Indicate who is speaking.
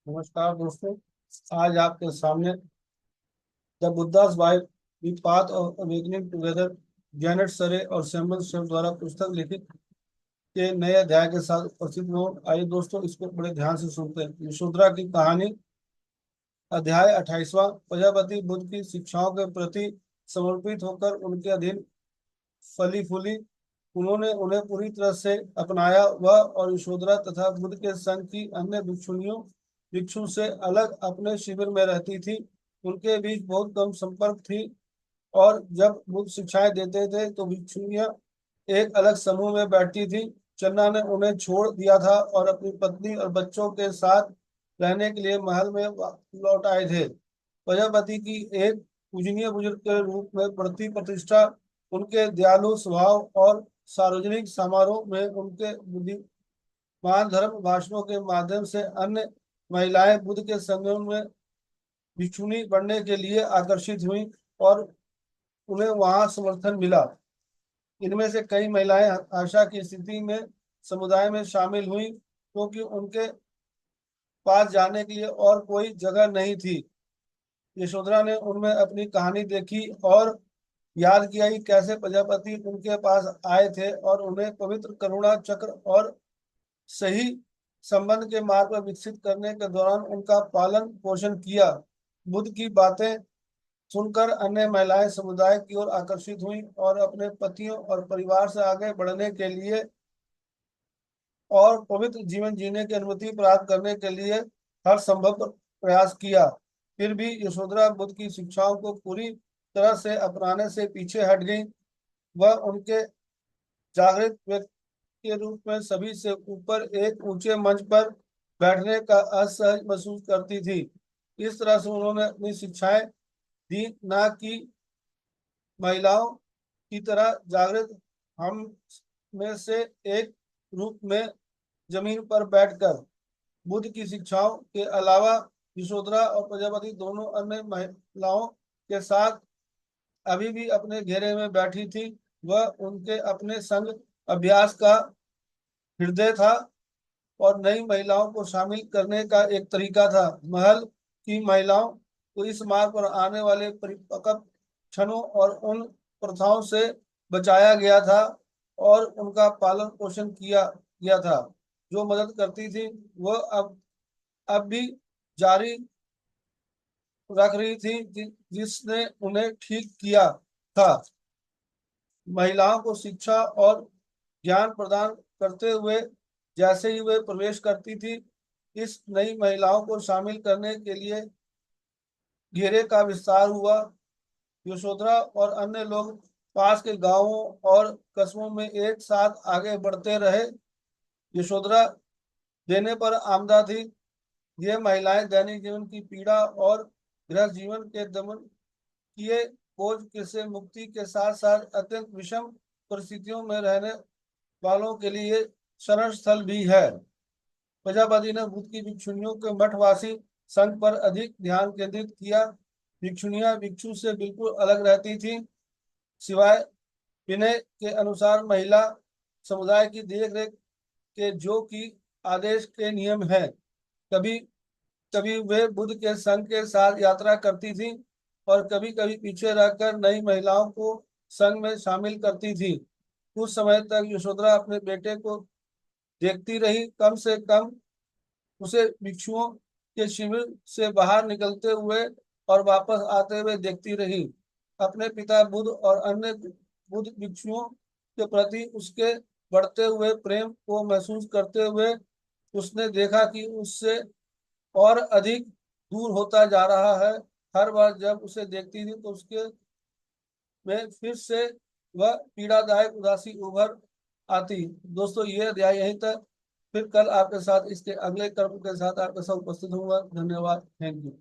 Speaker 1: नमस्कार दोस्तों। आज आपके सामने the Buddhas wife the path of awakening together, Janet सरे और सैमुअल शेफ द्वारा पुस्तक लिखित के नए अध्याय के साथ उपस्थित हूँ। आइए दोस्तों, इसको बड़े ध्यान से सुनते हैं। यशोधरा की कहानी, अध्याय 28वां। प्रजापति बुद्ध की शिक्षाओं के प्रति समर्पित होकर उनके अधीन फली फूली। उन्होंने उन्हें पूरी तरह से अपनाया। वह और यशोधरा तथा बुद्ध के संग की अन्य भिक्षु से अलग अपने शिविर में रहती थी। उनके बीच बहुत कम संपर्क थी, और जब बुद्ध शिक्षाएं देते थे तो भिक्षुनियां एक अलग समूह में बैठती थी। चन्ना ने उन्हें छोड़ दिया था और अपनी पत्नी और बच्चों के साथ रहने के लिए महल में लौट आए थे। प्रजापति की एक पूजनीय बुजुर्ग के रूप में बढ़ती प्रतिष्ठा, उनके दयालु स्वभाव और सार्वजनिक समारोह में उनके बुद्धिमान धर्म भाषणों के माध्यम से अन्य महिलाएं बुद्ध के संगम में भिक्षुनी बनने के लिए आकर्षित हुई, और उन्हें वहां समर्थन मिला। इनमें से कई महिलाएं आशा की स्थिति में समुदाय में शामिल हुई, क्योंकि उनके पास जाने के लिए और कोई जगह नहीं थी। यशोधरा ने उनमें अपनी कहानी देखी और याद किया कि कैसे प्रजापति उनके पास आए थे और उन्हें पवित्र करुणा चक्र और सही संबंध के मार्ग पर विकसित करने के दौरान उनका पालन पोषण किया। बुद्ध की बातें सुनकर अन्य महिलाएं समुदाय की ओर आकर्षित हुईं और अपने पतियों और परिवार से आगे बढ़ने के लिए और पवित्र जीवन जीने की अनुमति प्राप्त करने के लिए हर संभव प्रयास किया। फिर भी यशोधरा बुद्ध की शिक्षाओं को पूरी तरह से अपनाने से पीछे हट गई। वह उनके जागृत व्यक्ति के रूप में सभी से ऊपर एक ऊंचे मंच पर बैठने का असहज महसूस करती थी। इस तरह से उन्होंने अपनी शिक्षाएं दी, ना कि महिलाओं की तरह जागृत हम में से एक रूप में जमीन पर बैठकर। बुद्ध की शिक्षाओं के अलावा यशोधरा और प्रजापति दोनों अन्य महिलाओं के साथ अभी भी अपने घेरे में बैठी थी। वह उनके अपने संग अभ्यास का हृदय था और नई महिलाओं को शामिल करने का एक तरीका था। महल की महिलाओं को इस मार्ग पर आने वाले परिपक्व क्षणों और उन प्रथाओं से बचाया गया था और उनका पालन पोषण किया गया था। जो मदद करती थी वह अब भी जारी रख रही थी, जिसने उन्हें ठीक किया था। महिलाओं को शिक्षा और ज्ञान प्रदान करते हुए जैसे ही वे प्रवेश करती थी, इस नई महिलाओं को शामिल करने के लिए घेरे का विस्तार हुआ। यशोधरा और अन्य लोग पास के गांवों और कस्बों में एक साथ आगे बढ़ते रहे। यशोधरा देने पर आमदा थी। ये महिलाएं दैनिक जीवन की पीड़ा और गृह जीवन के दमन किए बोझ से मुक्ति के साथ साथ अत्यंत विषम परिस्थितियों में रहने वालों के लिए शरण स्थल भी है। प्रजापति ने बुद्ध की भिक्षुनियों के मठवासी संघ पर अधिक ध्यान केंद्रित किया। भिक्षुनियां भिक्षु से बिल्कुल अलग रहती थी, सिवाय विनय के अनुसार महिला समुदाय की देख रेख के, जो कि आदेश के नियम है। कभी कभी वे बुद्ध के संघ के साथ यात्रा करती थी और कभी कभी पीछे रहकर नई महिलाओं को संघ में शामिल करती थी। कुछ समय तक यशोधरा अपने बेटे को देखती रही। कम से कम उसे भिक्षुओं के शिविर से बाहर निकलते हुए और वापस आते हुए देखती रही। अपने पिता बुद्ध और अन्य बुद्ध भिक्षुओं के प्रति उसके बढ़ते हुए प्रेम को महसूस करते हुए उसने देखा कि उससे और अधिक दूर होता जा रहा है। हर बार जब उसे देखती थी तो उसके में फिर से वह पीड़ादायक उदासी उभर आती। दोस्तों, ये अध्याय यहीं तक। फिर कल आपके साथ इसके अगले कर्म के साथ आपके साथ उपस्थित होऊंगा। धन्यवाद। Thank you.